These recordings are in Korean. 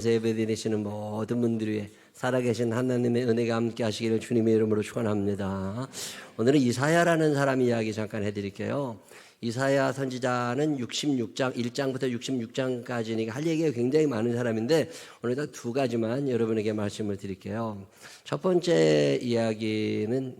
예배드리시는 모든 분들 위해 살아계신 하나님의 은혜가 함께 하시기를 주님의 이름으로 축원합니다. 오늘은 이사야라는 사람 이야기 잠깐 해드릴게요. 이사야 선지자는 66장 1장부터 66장까지니까 할 얘기가 굉장히 많은 사람인데 오늘 두 가지만 여러분에게 말씀을 드릴게요. 첫 번째 이야기는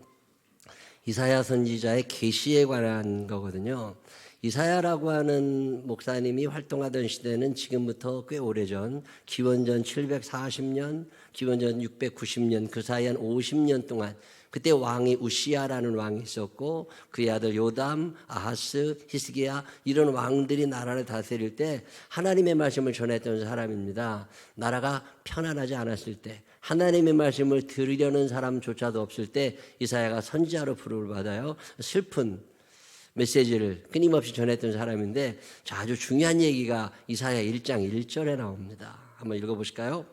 이사야 선지자의 계시에 관한 거거든요. 이사야라고 하는 목사님이 활동하던 시대는 지금부터 꽤 오래전, 기원전 740년, 기원전 690년, 그 사이 한 50년 동안 그때 왕이 우시야라는 왕이 있었고 그의 아들 요담, 아하스, 히스기야 이런 왕들이 나라를 다스릴 때 하나님의 말씀을 전했던 사람입니다. 나라가 편안하지 않았을 때 하나님의 말씀을 들으려는 사람조차도 없을 때 이사야가 선지자로 부름을 받아요. 슬픈 메시지를 끊임없이 전했던 사람인데 아주 중요한 얘기가 이사야 1장 1절에 나옵니다. 한번 읽어보실까요?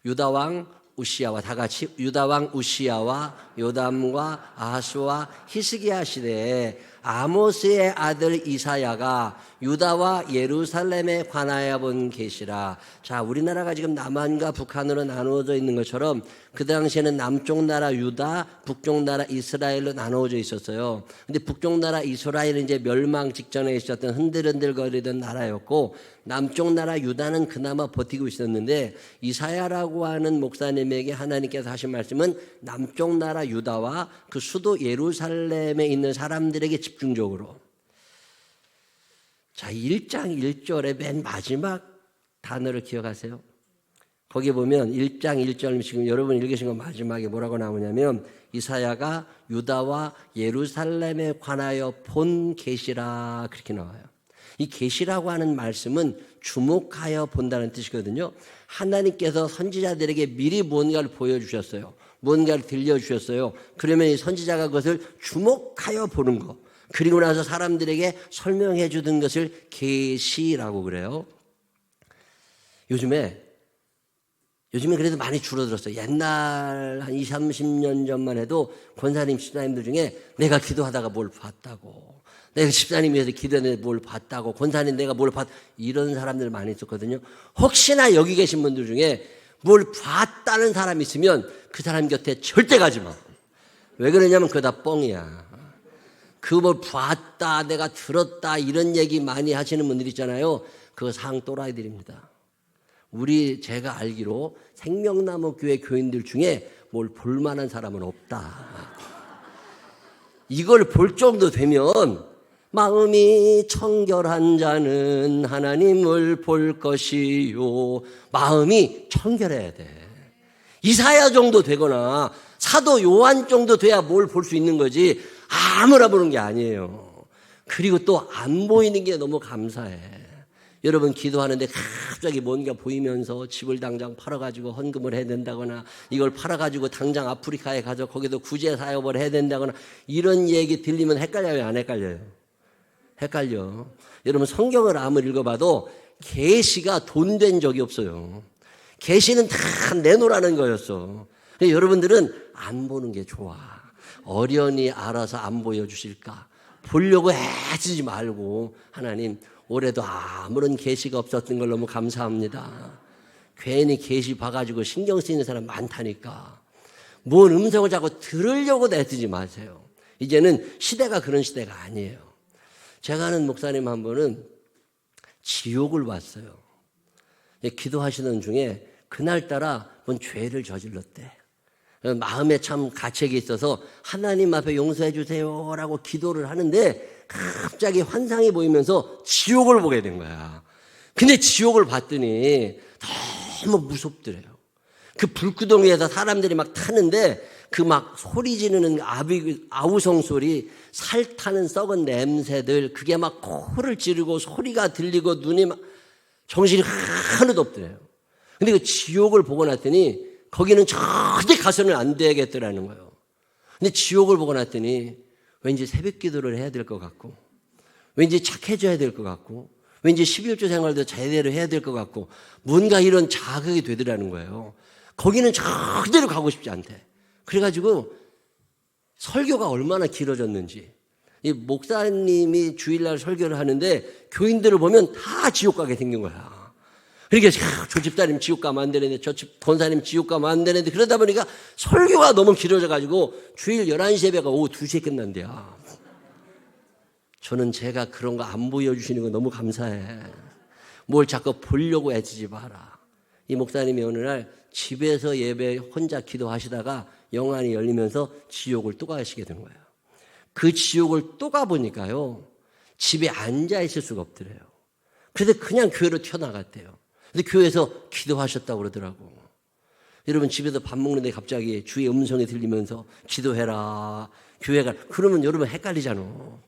유다왕 우시야와 다 같이 유다왕 우시야와 요담과 아하스와 히스기야 시대에 아모스의 아들 이사야가 유다와 예루살렘에 관하여 본 계시라. 자, 우리나라가 지금 남한과 북한으로 나누어져 있는 것처럼 그 당시에는 남쪽 나라 유다, 북쪽 나라 이스라엘로 나누어져 있었어요. 근데 북쪽 나라 이스라엘은 이제 멸망 직전에 있었던 흔들흔들거리던 나라였고 남쪽 나라 유다는 그나마 버티고 있었는데 이사야라고 하는 목사님에게 하나님께서 하신 말씀은 남쪽 나라 유다와 그 수도 예루살렘에 있는 사람들에게 집중적으로. 자, 1장 1절의 맨 마지막 단어를 기억하세요. 거기 보면 1장 1절 지금 여러분 읽으신 거 마지막에 뭐라고 나오냐면 이사야가 유다와 예루살렘에 관하여 본 계시라 그렇게 나와요. 이 계시라고 하는 말씀은 주목하여 본다는 뜻이거든요. 하나님께서 선지자들에게 미리 뭔가를 보여주셨어요. 뭔가를 들려주셨어요. 그러면 이 선지자가 그것을 주목하여 보는 거. 그리고 나서 사람들에게 설명해 주던 것을 계시라고 그래요. 요즘에 그래도 많이 줄어들었어요. 옛날 한 20, 30년 전만 해도 권사님, 집사님들 중에 내가 기도하다가 뭘 봤다고, 내가 집사님 위해서 기도했는데 뭘 봤다고, 권사님 내가 뭘 봤, 이런 사람들 많이 있었거든요. 혹시나 여기 계신 분들 중에 뭘 봤다는 사람이 있으면 그 사람 곁에 절대 가지 마. 왜 그러냐면 그거 다 뻥이야. 그 뭘 봤다, 내가 들었다 이런 얘기 많이 하시는 분들 있잖아요. 그거 상 또라이들입니다. 제가 알기로 생명나무 교회 교인들 중에 뭘 볼만한 사람은 없다. 이걸 볼 정도 되면 마음이 청결한 자는 하나님을 볼 것이요. 마음이 청결해야 돼. 이사야 정도 되거나 사도 요한 정도 돼야 뭘 볼 수 있는 거지 아무나 보는 게 아니에요. 그리고 또 안 보이는 게 너무 감사해. 여러분 기도하는데 갑자기 뭔가 보이면서 집을 당장 팔아가지고 헌금을 해야 된다거나 이걸 팔아가지고 당장 아프리카에 가서 거기도 구제 사업을 해야 된다거나 이런 얘기 들리면 헷갈려요, 안 헷갈려요? 헷갈려. 여러분 성경을 아무리 읽어봐도 계시가 돈 된 적이 없어요. 계시는 다 내놓으라는 거였어. 여러분들은 안 보는 게 좋아. 어련히 알아서 안 보여주실까? 보려고 애쓰지 말고 하나님 올해도 아무런 계시가 없었던 걸 너무 감사합니다. 괜히 계시 봐가지고 신경 쓰이는 사람 많다니까. 뭔 음성을 자꾸 들으려고 애쓰지 마세요. 이제는 시대가 그런 시대가 아니에요. 제가 아는 목사님 한 분은 지옥을 봤어요. 기도하시던 중에 그날따라 뭔 죄를 저질렀대. 마음에 참 가책이 있어서 하나님 앞에 용서해 주세요라고 기도를 하는데 갑자기 환상이 보이면서 지옥을 보게 된 거야. 근데 지옥을 봤더니 너무 무섭더래요. 그 불구덩이에서 사람들이 막 타는데 그 막 소리 지르는 아우성 소리, 살 타는 썩은 냄새들, 그게 막 코를 찌르고 소리가 들리고 눈이 막 정신이 하나도 없더래요. 근데 그 지옥을 보고 났더니 거기는 절대 가서는 안 되겠더라는 거예요. 근데 지옥을 보고 났더니 왠지 새벽 기도를 해야 될 것 같고 왠지 착해져야 될 것 같고 왠지 11조 생활도 제대로 해야 될 것 같고 뭔가 이런 자극이 되더라는 거예요. 거기는 절대로 가고 싶지 않대. 그래가지고 설교가 얼마나 길어졌는지 이 목사님이 주일날 설교를 하는데 교인들을 보면 다 지옥 가게 생긴 거야. 그러니까 저 집사님 지옥 가면 안 되는데 저 권사님 지옥 가면 안 되는데 그러다 보니까 설교가 너무 길어져가지고 주일 11시 예배가 오후 2시에 끝난대요. 저는 제가 그런 거 안 보여주시는 거 너무 감사해. 뭘 자꾸 보려고 애쓰지 마라. 이 목사님이 어느 날 집에서 예배 혼자 기도하시다가 영안이 열리면서 지옥을 또 가시게 된 거예요. 그 지옥을 또 가보니까요. 집에 앉아 있을 수가 없더래요. 그래서 그냥 교회로 튀어나갔대요. 근데 교회에서 기도하셨다고 그러더라고. 여러분 집에서 밥 먹는데 갑자기 주의 음성이 들리면서 기도해라. 교회가 그러면 여러분 헷갈리잖아.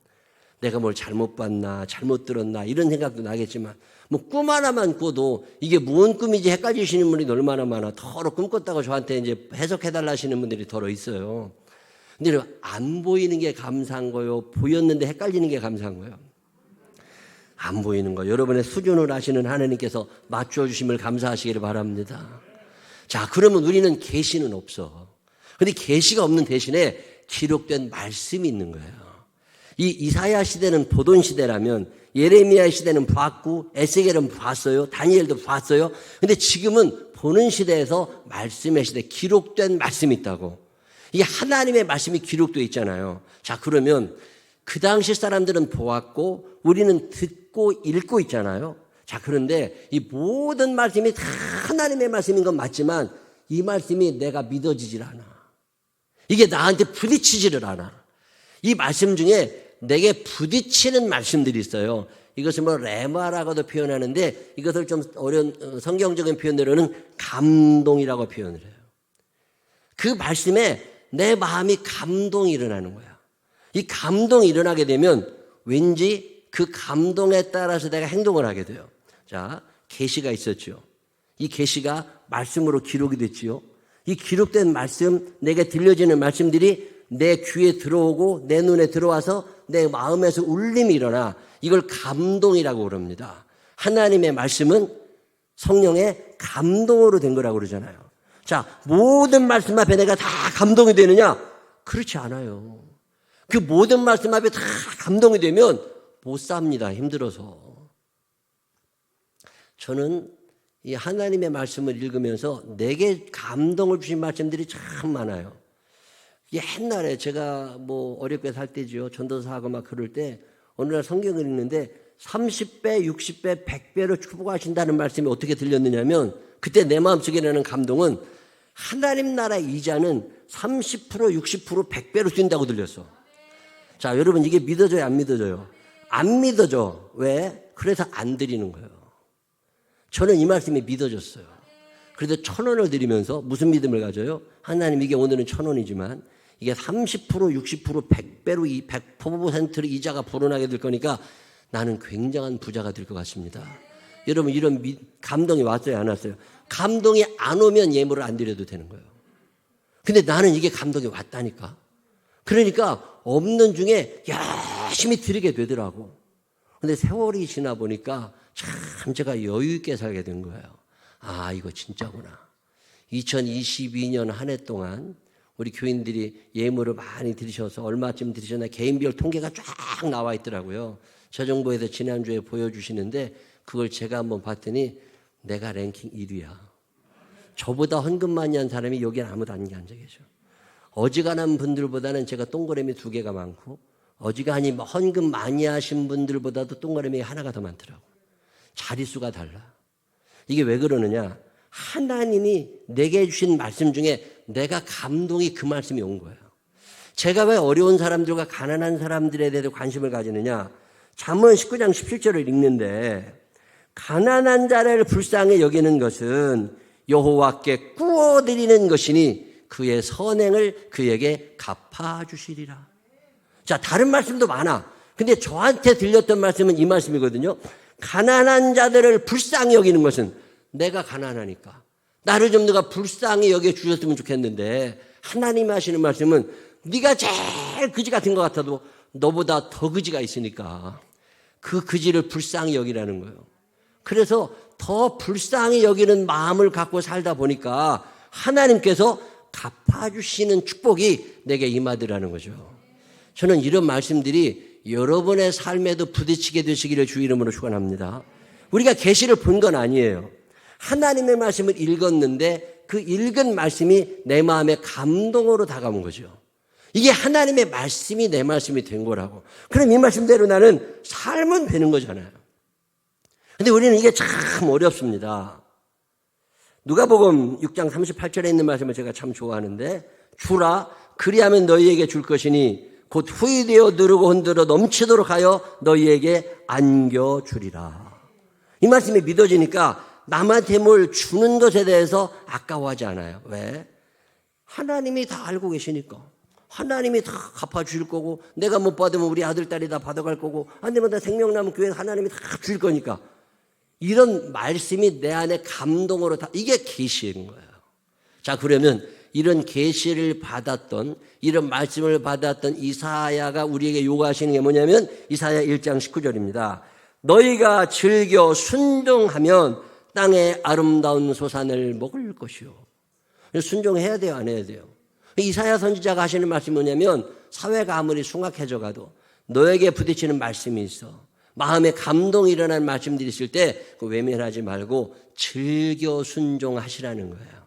내가 뭘 잘못 봤나 잘못 들었나 이런 생각도 나겠지만 뭐 꿈 하나만 꿔도 이게 무슨 꿈인지 헷갈리시는 분이 얼마나 많아. 더러 꿈 꿨다고 저한테 이제 해석해달라 하시는 분들이 더러 있어요. 근데 안 보이는 게 감사한 거요. 보였는데 헷갈리는 게 감사한 거예요. 안 보이는 거. 여러분의 수준을 아시는 하나님께서 맞춰주심을 감사하시기를 바랍니다. 자, 그러면 우리는 계시는 없어. 근데 계시가 없는 대신에 기록된 말씀이 있는 거예요. 이 이사야 시대는 보던 시대라면 예레미야 시대는 봤고 에스겔은 봤어요. 다니엘도 봤어요. 근데 지금은 보는 시대에서 말씀의 시대, 기록된 말씀이 있다고. 이게 하나님의 말씀이 기록되어 있잖아요. 자, 그러면 그 당시 사람들은 보았고 우리는 듣고 읽고 있잖아요. 자, 그런데 이 모든 말씀이 다 하나님의 말씀인 건 맞지만 이 말씀이 내가 믿어지질 않아. 이게 나한테 부딪히지를 않아. 이 말씀 중에 내게 부딪히는 말씀들이 있어요. 이것을 뭐 레마라고도 표현하는데 이것을 좀 어려운 성경적인 표현으로는 감동이라고 표현을 해요. 그 말씀에 내 마음이 감동이 일어나는 거야. 이 감동이 일어나게 되면 왠지 그 감동에 따라서 내가 행동을 하게 돼요. 자, 계시가 있었죠. 이 계시가 말씀으로 기록이 됐지요. 이 기록된 말씀, 내게 들려지는 말씀들이 내 귀에 들어오고 내 눈에 들어와서 내 마음에서 울림이 일어나 이걸 감동이라고 그럽니다. 하나님의 말씀은 성령의 감동으로 된 거라고 그러잖아요. 자, 모든 말씀 앞에 내가 다 감동이 되느냐? 그렇지 않아요. 그 모든 말씀 앞에 다 감동이 되면 못 삽니다. 힘들어서. 저는 이 하나님의 말씀을 읽으면서 내게 감동을 주신 말씀들이 참 많아요. 옛날에 제가 뭐 어렵게 살 때죠. 전도사하고 막 그럴 때 어느 날 성경을 읽는데 30배, 60배, 100배로 축복하신다는 말씀이 어떻게 들렸느냐면 그때 내 마음속에 나는 감동은 하나님 나라 이자는 30%, 60%, 100배로 뛴다고 들렸어. 자, 여러분 이게 믿어져요? 안 믿어져요? 안 믿어져. 왜? 그래서 안 드리는 거예요. 저는 이 말씀이 믿어졌어요. 그래서 1,000원을 드리면서 무슨 믿음을 가져요? 하나님 이게 오늘은 1,000원이지만 이게 30%, 60%, 100배로 100%로 이자가 불어나게 될 거니까 나는 굉장한 부자가 될 것 같습니다. 여러분 이런 감동이 왔어요? 안 왔어요? 감동이 안 오면 예물을 안 드려도 되는 거예요. 근데 나는 이게 감동이 왔다니까. 그러니까 없는 중에 열심히 드리게 되더라고. 근데 세월이 지나 보니까 참 제가 여유 있게 살게 된 거예요. 아, 이거 진짜구나. 2022년 한 해 동안 우리 교인들이 예물을 많이 드리셔서 얼마쯤 드리셨나 개인별 통계가 쫙 나와 있더라고요. 저 정부에서 지난주에 보여주시는데 그걸 제가 한번 봤더니 내가 랭킹 1위야. 저보다 헌금 많이 한 사람이 여기에 아무도 안 앉아 계셔. 어지간한 분들보다는 제가 동그라미 2개가 많고 어지간히 헌금 많이 하신 분들보다도 동그라미 하나가 더 많더라고. 자릿수가 달라. 이게 왜 그러느냐? 하나님이 내게 주신 말씀 중에 내가 감동이 그 말씀이 온 거예요. 제가 왜 어려운 사람들과 가난한 사람들에 대해 관심을 가지느냐? 잠언 19장 17절을 읽는데 가난한 자를 불쌍히 여기는 것은 여호와께 구워드리는 것이니 그의 선행을 그에게 갚아주시리라. 자, 다른 말씀도 많아. 근데 저한테 들렸던 말씀은 이 말씀이거든요. 가난한 자들을 불쌍히 여기는 것은 내가 가난하니까 나를 좀 누가 불쌍히 여겨주셨으면 좋겠는데 하나님이 하시는 말씀은 네가 제일 그지 같은 것 같아도 너보다 더 그지가 있으니까 그 그지를 불쌍히 여기라는 거예요. 그래서 더 불쌍히 여기는 마음을 갖고 살다 보니까 하나님께서 갚아주시는 축복이 내게 임하더라는 거죠. 저는 이런 말씀들이 여러분의 삶에도 부딪히게 되시기를 주 이름으로 축원합니다. 우리가 계시를 본 건 아니에요. 하나님의 말씀을 읽었는데 그 읽은 말씀이 내 마음에 감동으로 다가온 거죠. 이게 하나님의 말씀이 내 말씀이 된 거라고. 그럼 이 말씀대로 나는 살면 되는 거잖아요. 근데 우리는 이게 참 어렵습니다. 누가복음 6장 38절에 있는 말씀을 제가 참 좋아하는데, 주라 그리하면 너희에게 줄 것이니 곧 후이되어 누르고 흔들어 넘치도록 하여 너희에게 안겨주리라. 이 말씀이 믿어지니까 남한테 뭘 주는 것에 대해서 아까워하지 않아요. 왜? 하나님이 다 알고 계시니까. 하나님이 다 갚아줄 거고, 내가 못 받으면 우리 아들, 딸이 다 받아갈 거고, 안 되면 다 생명나무 교회 하나님이 다 줄 거니까. 이런 말씀이 내 안에 감동으로 다, 이게 계시인 거예요. 자, 그러면 이런 계시를 받았던, 이런 말씀을 받았던 이사야가 우리에게 요구하시는 게 뭐냐면 이사야 1장 19절입니다. 너희가 즐겨 순종하면 땅의 아름다운 소산을 먹을 것이요. 순종해야 돼요, 안 해야 돼요? 이사야 선지자가 하시는 말씀이 뭐냐면, 사회가 아무리 숭악해져 가도 너에게 부딪히는 말씀이 있어. 마음에 감동이 일어나는 말씀들이 있을 때 외면하지 말고 즐겨 순종하시라는 거예요.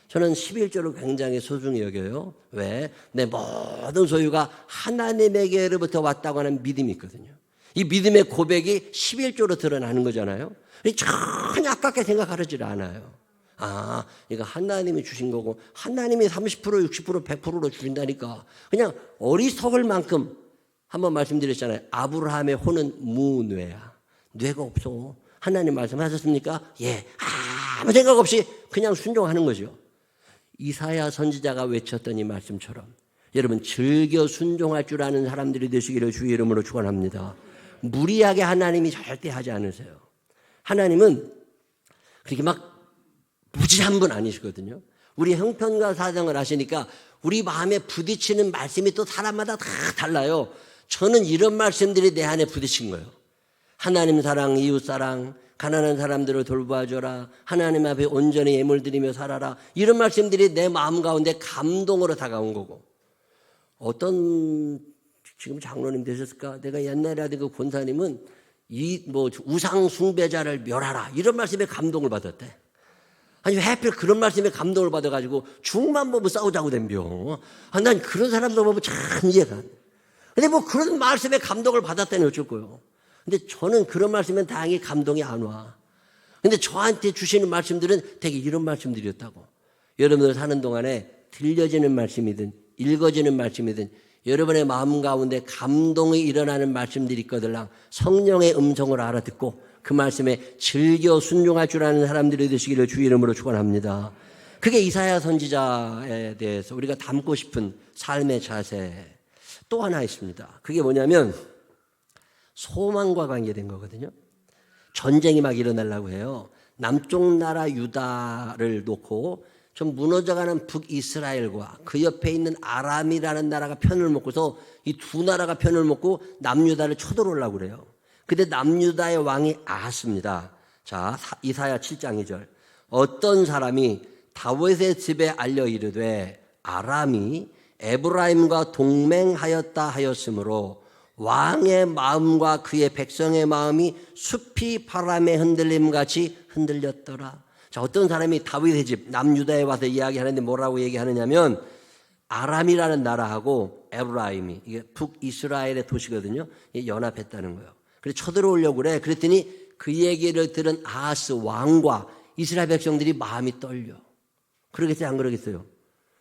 저는 11조를 굉장히 소중히 여겨요. 왜? 내 모든 소유가 하나님에게로부터 왔다고 하는 믿음이 있거든요. 이 믿음의 고백이 11조로 드러나는 거잖아요. 전혀 아깝게 생각하지 않아요. 아, 이거 하나님이 주신 거고, 하나님이 30%, 60%, 100%로 주신다니까 그냥 어리석을 만큼, 한번 말씀드렸잖아요. 아브라함의 혼은 무뇌야. 뇌가 없어. 하나님 말씀하셨습니까? 예. 아무 생각 없이 그냥 순종하는 거죠. 이사야 선지자가 외쳤던 이 말씀처럼 여러분 즐겨 순종할 줄 아는 사람들이 되시기를 주의 이름으로 축원합니다. 무리하게 하나님이 절대 하지 않으세요. 하나님은 그렇게 막 무지한 분 아니시거든요. 우리 형편과 사정을 아시니까 우리 마음에 부딪히는 말씀이 또 사람마다 다 달라요. 저는 이런 말씀들이 내 안에 부딪힌 거예요. 하나님 사랑, 이웃 사랑, 가난한 사람들을 돌봐줘라, 하나님 앞에 온전히 예물 드리며 살아라, 이런 말씀들이 내 마음 가운데 감동으로 다가온 거고, 어떤 지금 장로님 되셨을까? 내가 옛날에 하던 그 권사님은 우상 숭배자를 멸하라, 이런 말씀에 감동을 받았대. 아니, 왜 하필 그런 말씀에 감동을 받아가지고 죽만 보면 싸우자고 덤벼. 난 그런 사람들 보면 참 이해가 안 돼. 근데 그런 말씀에 감동을 받았다니 어쩔 거요. 근데 저는 그런 말씀엔 다행히 감동이 안 와. 근데 저한테 주시는 말씀들은 되게 이런 말씀들이었다고. 여러분들 사는 동안에 들려지는 말씀이든 읽어지는 말씀이든 여러분의 마음 가운데 감동이 일어나는 말씀들이 있거든요. 성령의 음성을 알아듣고 그 말씀에 즐겨 순종할 줄 아는 사람들이 되시기를 주의 이름으로 축원합니다. 그게 이사야 선지자에 대해서 우리가 담고 싶은 삶의 자세 또 하나 있습니다. 그게 뭐냐면 소망과 관계된 거거든요. 전쟁이 막 일어나려고 해요. 남쪽 나라 유다를 놓고 좀 무너져가는 북이스라엘과 그 옆에 있는 아람이라는 나라가 편을 먹고서 이 두 나라가 편을 먹고 남유다를 쳐들어오려고 그래요. 근데 남유다의 왕이 아하스입니다. 자, 이사야 7장 2절. 어떤 사람이 다윗의 집에 알려 이르되 아람이 에브라임과 동맹하였다 하였으므로 왕의 마음과 그의 백성의 마음이 숲이 바람에 흔들림같이 흔들렸더라. 자, 어떤 사람이 다윗의 집 남유다에 와서 이야기하는데 뭐라고 얘기하느냐면 아람이라는 나라하고 에브라임이 이게 북이스라엘의 도시거든요. 연합했다는 거예요. 그래서 쳐들어오려고 그래. 그랬더니 그 얘기를 들은 아하스 왕과 이스라엘 백성들이 마음이 떨려. 그러겠어요? 안 그러겠어요?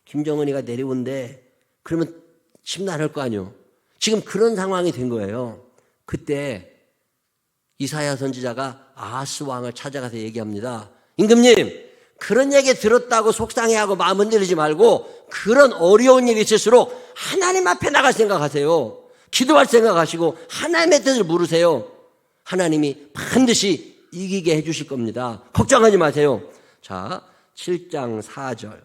김정은이가 내려온대. 그러면 심란할 거 아니에요. 지금 그런 상황이 된 거예요. 그때 이사야 선지자가 아하스 왕을 찾아가서 얘기합니다. 임금님, 그런 얘기 들었다고 속상해하고 마음 흔들리지 말고 그런 어려운 일이 있을수록 하나님 앞에 나갈 생각하세요. 기도할 생각하시고 하나님의 뜻을 물으세요. 하나님이 반드시 이기게 해주실 겁니다. 걱정하지 마세요. 자, 7장 4절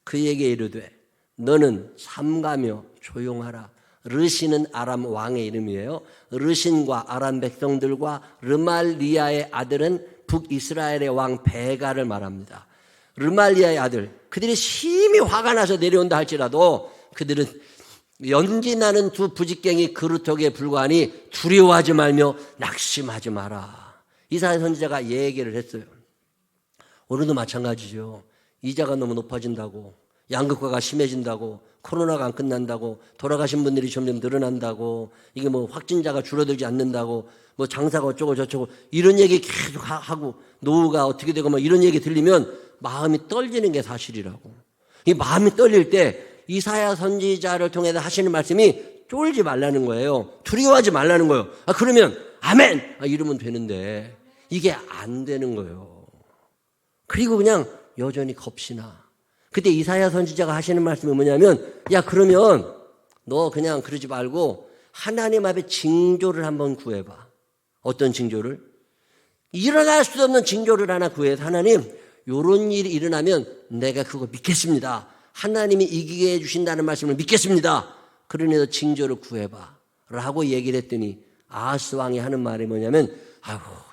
그에게 이르되 너는 삼가며 조용하라. 르신은 아람 왕의 이름이에요. 르신과 아람 백성들과 르말리아의 아들은 북이스라엘의 왕 베가를 말합니다. 르말리아의 아들, 그들이 심히 화가 나서 내려온다 할지라도 그들은 연기나는 두 부직갱이 그루터기에 불과하니 두려워하지 말며 낙심하지 마라. 이사야 선지자가 얘기를 했어요. 오늘도 마찬가지죠. 이자가 너무 높아진다고, 양극화가 심해진다고, 코로나가 안 끝난다고, 돌아가신 분들이 점점 늘어난다고, 이게 뭐 확진자가 줄어들지 않는다고, 뭐 장사가 어쩌고 저쩌고 이런 얘기 계속 하고 노후가 어떻게 되고 뭐 이런 얘기 들리면 마음이 떨리는 게 사실이라고. 이 마음이 떨릴 때 이사야 선지자를 통해서 하시는 말씀이 쫄지 말라는 거예요. 두려워하지 말라는 거예요. 그러면 아멘! 이러면 되는데 이게 안 되는 거예요. 그리고 그냥 여전히 겁시나. 그때 이사야 선지자가 하시는 말씀이 뭐냐면, 야, 그러면 너 그냥 그러지 말고 하나님 앞에 징조를 한번 구해봐. 어떤 징조를? 일어날 수 없는 징조를 하나 구해서 하나님, 요런 일이 일어나면 내가 그거 믿겠습니다. 하나님이 이기게 해주신다는 말씀을 믿겠습니다. 그러니 징조를 구해봐 라고 얘기를 했더니 아하스 왕이 하는 말이 뭐냐면,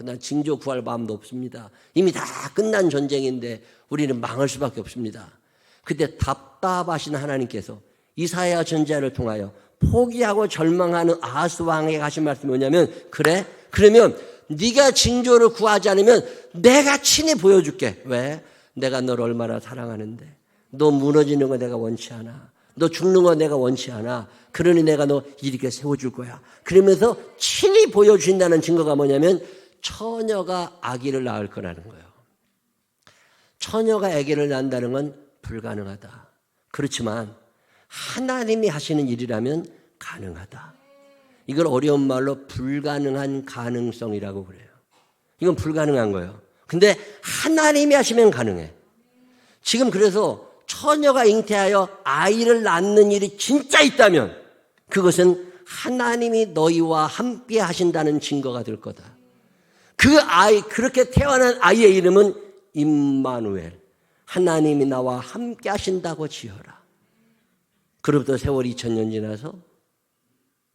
난 징조 구할 마음도 없습니다. 이미 다 끝난 전쟁인데 우리는 망할 수밖에 없습니다. 그때 답답하신 하나님께서 이사야 선지자를 통하여 포기하고 절망하는 아하스 왕에게 하신 말씀이 뭐냐면, 그래? 그러면 네가 징조를 구하지 않으면 내가 친히 보여줄게. 왜? 내가 너를 얼마나 사랑하는데. 너 무너지는 거 내가 원치 않아. 너 죽는 거 내가 원치 않아. 그러니 내가 너 이렇게 세워줄 거야. 그러면서 친히 보여주신다는 증거가 뭐냐면 처녀가 아기를 낳을 거라는 거예요. 처녀가 아기를 낳는다는 건 불가능하다. 그렇지만 하나님이 하시는 일이라면 가능하다. 이걸 어려운 말로 불가능한 가능성이라고 그래요. 이건 불가능한 거예요. 근데 하나님이 하시면 가능해. 지금 그래서 처녀가 잉태하여 아이를 낳는 일이 진짜 있다면 그것은 하나님이 너희와 함께 하신다는 증거가 될 거다. 그 아이, 그렇게 태어난 아이의 이름은 임마누엘. 하나님이 나와 함께 하신다고 지어라. 그로부터 세월이 2000년 지나서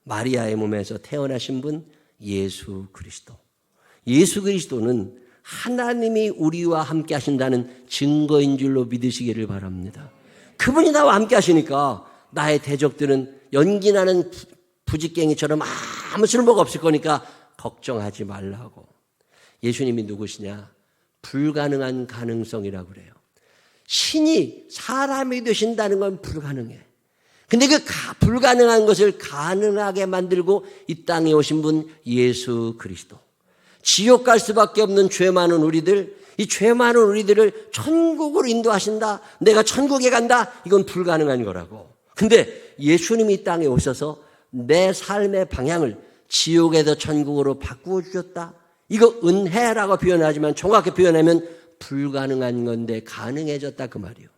마리아의 몸에서 태어나신 분 예수 그리스도. 예수 그리스도는 하나님이 우리와 함께 하신다는 증거인 줄로 믿으시기를 바랍니다. 그분이 나와 함께 하시니까 나의 대적들은 연기나는 부직갱이처럼 아무 쓸모가 없을 거니까 걱정하지 말라고. 예수님이 누구시냐? 불가능한 가능성이라고 그래요. 신이 사람이 되신다는 건 불가능해. 근데 그 불가능한 것을 가능하게 만들고 이 땅에 오신 분 예수 그리스도. 지옥 갈 수밖에 없는 죄 많은 우리들, 이 죄 많은 우리들을 천국으로 인도하신다. 내가 천국에 간다. 이건 불가능한 거라고. 근데 예수님이 이 땅에 오셔서 내 삶의 방향을 지옥에서 천국으로 바꾸어 주셨다. 이거 은혜라고 표현하지만 정확히 표현하면 불가능한 건데 가능해졌다 그 말이에요.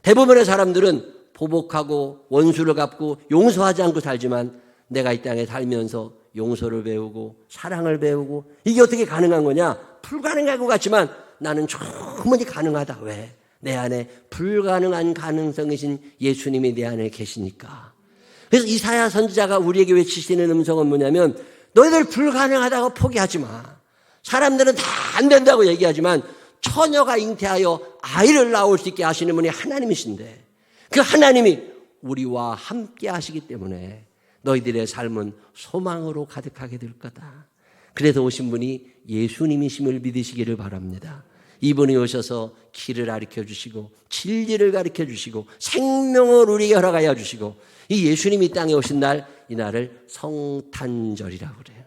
대부분의 사람들은 보복하고 원수를 갚고 용서하지 않고 살지만 내가 이 땅에 살면서 용서를 배우고 사랑을 배우고 이게 어떻게 가능한 거냐? 불가능한 것 같지만 나는 충분히 가능하다. 왜? 내 안에 불가능한 가능성이신 예수님이 내 안에 계시니까. 그래서 이사야 선지자가 우리에게 외치시는 음성은 뭐냐면 너희들 불가능하다고 포기하지 마. 사람들은 다 안 된다고 얘기하지만 처녀가 잉태하여 아이를 낳을 수 있게 하시는 분이 하나님이신데 그 하나님이 우리와 함께 하시기 때문에 너희들의 삶은 소망으로 가득하게 될 거다. 그래서 오신 분이 예수님이심을 믿으시기를 바랍니다. 이분이 오셔서 길을 가르쳐 주시고 진리를 가르쳐 주시고 생명을 우리에게 허락하여 주시고 이 예수님이 땅에 오신 날, 이 날을 성탄절이라고 그래요.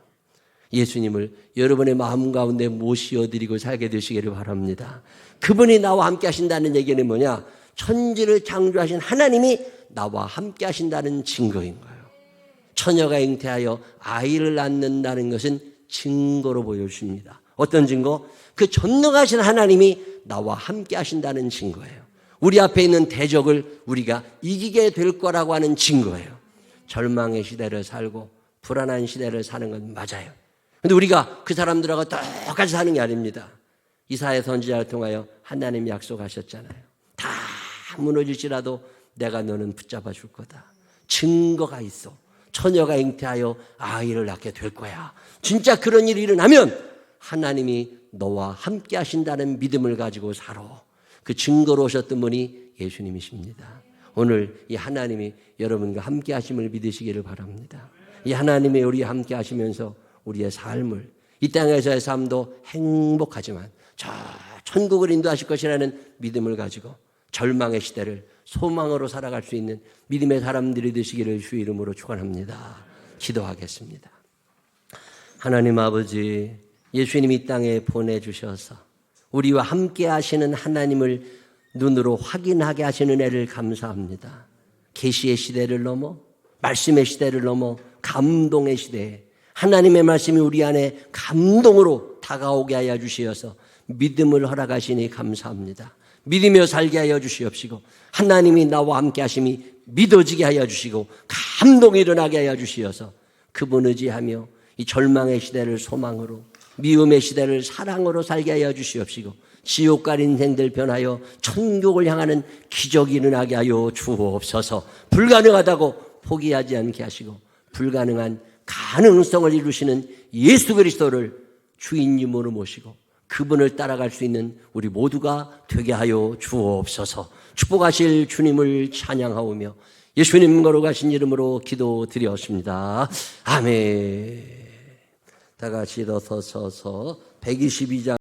예수님을 여러분의 마음 가운데 모시어드리고 살게 되시기를 바랍니다. 그분이 나와 함께 하신다는 얘기는 뭐냐? 천지를 창조하신 하나님이 나와 함께 하신다는 증거인 거예요. 처녀가 잉태하여 아이를 낳는다는 것은 증거로 보여줍니다. 어떤 증거? 그 전능하신 하나님이 나와 함께 하신다는 증거예요. 우리 앞에 있는 대적을 우리가 이기게 될 거라고 하는 증거예요. 절망의 시대를 살고 불안한 시대를 사는 건 맞아요. 그런데 우리가 그 사람들하고 똑같이 사는 게 아닙니다. 이사야 선지자를 통하여 하나님이 약속하셨잖아요. 다 무너질지라도 내가 너는 붙잡아 줄 거다. 증거가 있어. 처녀가 잉태하여 아이를 낳게 될 거야. 진짜 그런 일이 일어나면 하나님이 너와 함께 하신다는 믿음을 가지고 살아. 그 증거로 오셨던 분이 예수님이십니다. 오늘 이 하나님이 여러분과 함께 하심을 믿으시기를 바랍니다. 이 하나님이 우리와 함께 하시면서 우리의 삶을 이 땅에서의 삶도 행복하지만 천국을 인도하실 것이라는 믿음을 가지고 절망의 시대를 소망으로 살아갈 수 있는 믿음의 사람들이 되시기를 주의 이름으로 축원합니다. 기도하겠습니다. 하나님 아버지, 예수님이 이 땅에 보내주셔서 우리와 함께 하시는 하나님을 눈으로 확인하게 하시는 애를 감사합니다. 계시의 시대를 넘어 말씀의 시대를 넘어 감동의 시대에 하나님의 말씀이 우리 안에 감동으로 다가오게 하여 주시어서 믿음을 허락하시니 감사합니다. 믿으며 살게 하여 주시옵시고 하나님이 나와 함께 하심이 믿어지게 하여 주시고 감동이 일어나게 하여 주시어서 그분 의지하며 이 절망의 시대를 소망으로 미움의 시대를 사랑으로 살게 하여 주시옵시고 지옥 갈 인생들 변하여 천국을 향하는 기적이 일어나게 하여 주옵소서. 불가능하다고 포기하지 않게 하시고 불가능한 가능성을 이루시는 예수 그리스도를 주인님으로 모시고 그분을 따라갈 수 있는 우리 모두가 되게 하여 주옵소서. 축복하실 주님을 찬양하오며 예수님 거룩하신 이름으로 기도드렸습니다. 아멘. 다 같이 일어서서 122장